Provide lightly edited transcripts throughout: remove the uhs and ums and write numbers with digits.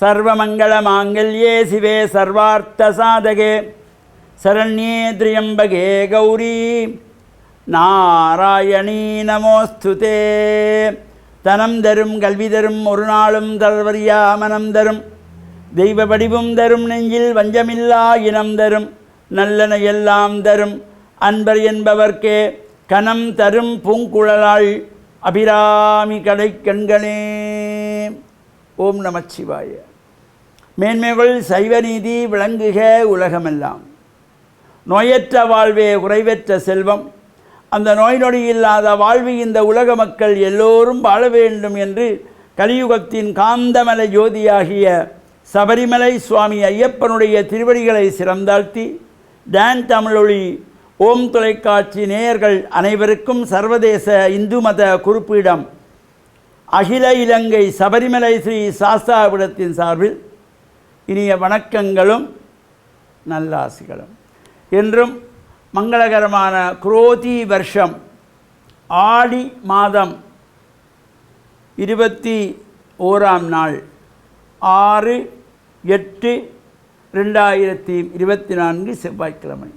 सर्वमङ्गलमाङ्गल्ये शिवे सर्वार्थसाधके शरण्ये त्र्यम्बके गौरी नारायणी नमोस्तुते தனம் தரும் கல்வி தரும் ஒரு நாளும் தளர்வறியா மனம் தரும் தெய்வ வடிவும் தரும் நெஞ்சில் வஞ்சமில்லா இனம் தரும் நல்லன எல்லாம் தரும் அன்பர் என்பவர்க்கே கனம் தரும் பூங்குழலாள் அபிராமி கடை கண்களே. ஓம் நமச்சிவாய. மேன்மைகள் சைவநீதி விளங்குக உலகமெல்லாம். நோயற்ற வாழ்வே குறைவற்ற செல்வம். அந்த நோய் நொடி இல்லாத வாழ்வு இந்த உலக மக்கள் எல்லோரும் வாழ வேண்டும் என்று கலியுகத்தின் காந்தமலை ஜோதியாகிய சபரிமலை சுவாமி ஐயப்பனுடைய திருவடிகளை சிறந்தாழ்த்தி டான் தமிழொலி ஓம் தொலைக்காட்சி நேயர்கள் அனைவருக்கும் சர்வதேச இந்து மத குறிப்பீடம் அகில இலங்கை சபரிமலை ஸ்ரீ சாஸ்தாவிடத்தின் சார்பில் இனிய வணக்கங்களும் நல்லாசிகளும். என்றும் மங்களகரமான குரோதி வருஷம் ஆடி மாதம் 21ஆம் நாள் 6/8/2024 செவ்வாய்க்கிழமை.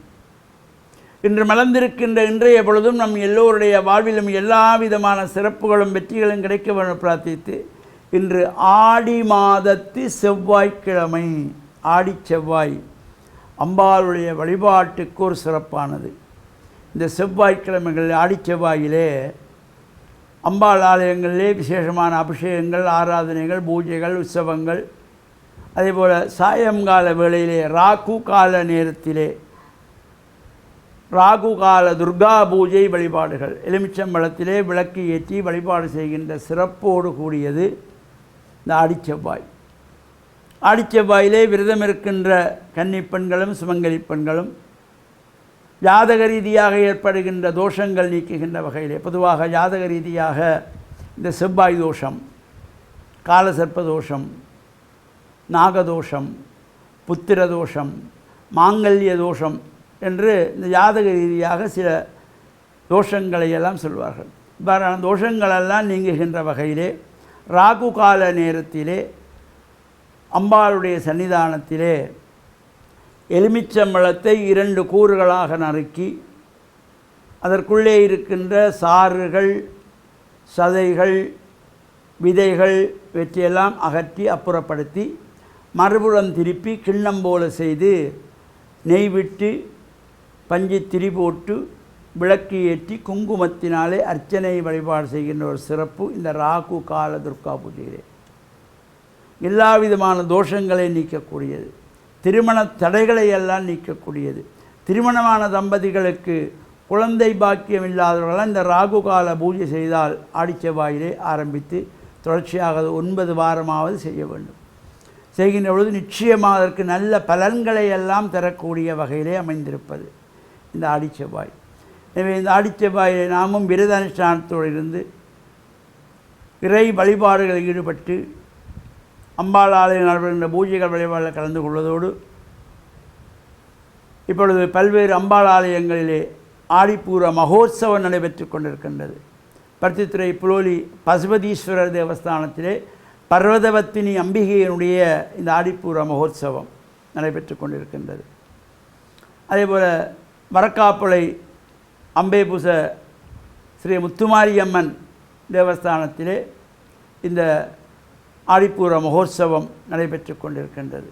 இன்று மலர்ந்திருக்கின்ற இன்றைய பொழுதும் நம் எல்லோருடைய வாழ்விலும் எல்லா விதமான சிறப்புகளும் வெற்றிகளும் கிடைக்க வேண்டும் பிரார்த்தித்து, இன்று ஆடி மாதத்து செவ்வாய்க்கிழமை, ஆடி செவ்வாய் அம்பாளுடைய வழிபாட்டுக்கு ஒரு சிறப்பானது. இந்த செவ்வாய்க்கிழமைகள் ஆடி செவ்வாயிலே அம்பாள் ஆலயங்களிலே விசேஷமான அபிஷேகங்கள், ஆராதனைகள், பூஜைகள், உற்சவங்கள், அதேபோல் சாயங்கால வேளையிலே ராகு கால நேரத்திலே ராகு கால துர்கா பூஜை வழிபாடுகள், எலுமிச்சம்பழத்திலே விளக்கு ஏற்றி வழிபாடு செய்கின்ற சிறப்போடு கூடியது இந்த ஆடிச்செவ்வாய். ஆடிச்செவ்வாயிலே விரதம் இருக்கின்ற கன்னிப்பெண்களும் சுமங்கலி பெண்களும் ஜாதக ரீதியாக ஏற்படுகின்ற தோஷங்கள் நீக்குகின்ற வகையிலே, பொதுவாக ஜாதக ரீதியாக இந்த செவ்வாய் தோஷம், காலசர்ப்ப தோஷம், நாகதோஷம், புத்திர தோஷம், மாங்கல்ய தோஷம் என்று இந்த ஜாதக ரீதியாக சில தோஷங்களை எல்லாம் சொல்வார்கள். இவ்வாறான தோஷங்களெல்லாம் நீங்குகின்ற வகையிலே ராகு கால நேரத்திலே அம்பாளுடைய சன்னிதானத்திலே எலுமிச்சம்பழத்தை 2 கூறுகளாக நறுக்கி அதற்குள்ளே இருக்கின்ற சாறுகள், சதைகள், விதைகள் இவற்றையெல்லாம் அகற்றி அப்புறப்படுத்தி மறுபுறம் திருப்பி கிண்ணம் போல செய்து நெய் விட்டு பஞ்சு திரி போட்டு விளக்கு ஏற்றி குங்குமத்தினாலே அர்ச்சனை வழிபாடு செய்கின்ற ஒரு சிறப்பு இந்த ராகு கால துர்கா பூஜையிலே. எல்லா விதமான தோஷங்களை நீக்கக்கூடியது, திருமண தடைகளை எல்லாம் நீக்கக்கூடியது. திருமணமான தம்பதிகளுக்கு குழந்தை பாக்கியம் இல்லாதவர்களால் இந்த ராகு கால பூஜை செய்தால் ஆடிச்செவ்வாயிலே ஆரம்பித்து தொடர்ச்சியாக 9 வாரமாவது செய்ய வேண்டும். செய்கின்ற பொழுது நிச்சயமாக அதற்கு நல்ல பலன்களை எல்லாம் தரக்கூடிய வகையிலே அமைந்திருப்பது இந்த ஆடிச்செவ்வாய். எனவே இந்த ஆடிச்செவ்வாயிலே நாமும் விரத அனுஷ்டானத்தோடு இருந்து இறை வழிபாடுகளில் ஈடுபட்டு அம்பாள் ஆலயம் நடைபெறுகின்ற பூஜைகள் வழிபாடுகளில் கலந்து கொள்வதோடு இப்பொழுது பல்வேறு அம்பாள் ஆலயங்களிலே ஆடிப்பூர மகோத்சவம் நடைபெற்று கொண்டிருக்கின்றது. பருத்தித்துறை புலோலி பசுபதீஸ்வரர் தேவஸ்தானத்திலே பர்வதவத்தினி அம்பிகையினுடைய இந்த ஆடிப்பூர மகோத்சவம் நடைபெற்று கொண்டிருக்கின்றது. அதேபோல் வரக்காப்புளை அம்பேபுச ஸ்ரீ முத்துமாரியம்மன் தேவஸ்தானத்திலே இந்த ஆடிப்பூர மகோத்சவம் நடைபெற்று கொண்டிருக்கின்றது.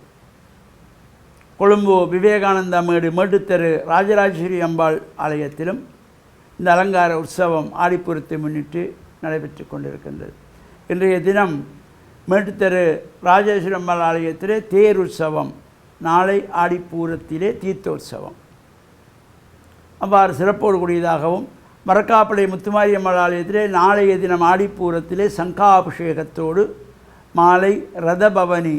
கொழும்பு விவேகானந்தா மேட்டுத்தெரு ராஜராஜேஸ்வரி அம்பாள் ஆலயத்திலும் இந்த அலங்கார உற்சவம் ஆடிப்பூரத்தை முன்னிட்டு நடைபெற்று கொண்டிருக்கின்றது. இன்றைய தினம் மேட்டுத்தெரு ராஜேஸ்வரி அம்பாள் ஆலயத்திலே தேர் உற்சவம், நாளை ஆடிப்பூரத்திலே தீர்த்தோற்சவம் அவ்வாறு சிறப்போடு கூடியதாகவும், மரக்காப்பளை முத்துமாரியம்மன் ஆலயத்திலே நாளைய தினம் ஆடிப்பூரத்திலே சங்காபிஷேகத்தோடு மாலை ரதபவனி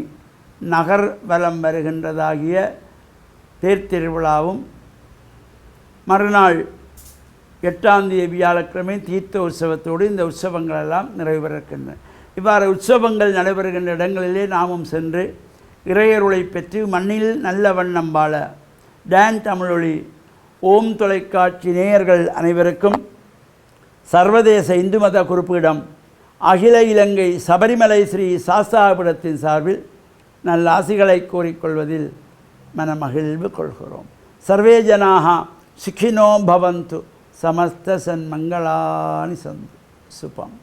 நகர் வலம் வருகின்றதாகிய தேர் திருவிழாவும், மறுநாள் 8ஆம் தேதி வியாழக்கிழமை தீர்த்த உற்சவத்தோடு இந்த உற்சவங்களெல்லாம் நிறைவேறுகின்றன. இவ்வாறு உற்சவங்கள் நடைபெறுகின்ற இடங்களிலே நாமும் சென்று இறையருளை பெற்று மண்ணில் நல்ல வண்ணம் வாழ டான் தமிழொலி ஓம் தொலைக்காட்சி நேயர்கள் அனைவருக்கும் சர்வதேச இந்து மத குறிப்பீடம் அகில இலங்கை சபரிமலை ஸ்ரீ சாஸ்தாபீடத்தின் சார்பில் நல்ல ஆசிகளை கூறிக்கொள்வதில் மனமகிழ்வு கொள்கிறோம். சர்வே ஜனாக சுகினோ பவந்து சமஸ்த சன்மங்களானி சந்து சுபம்.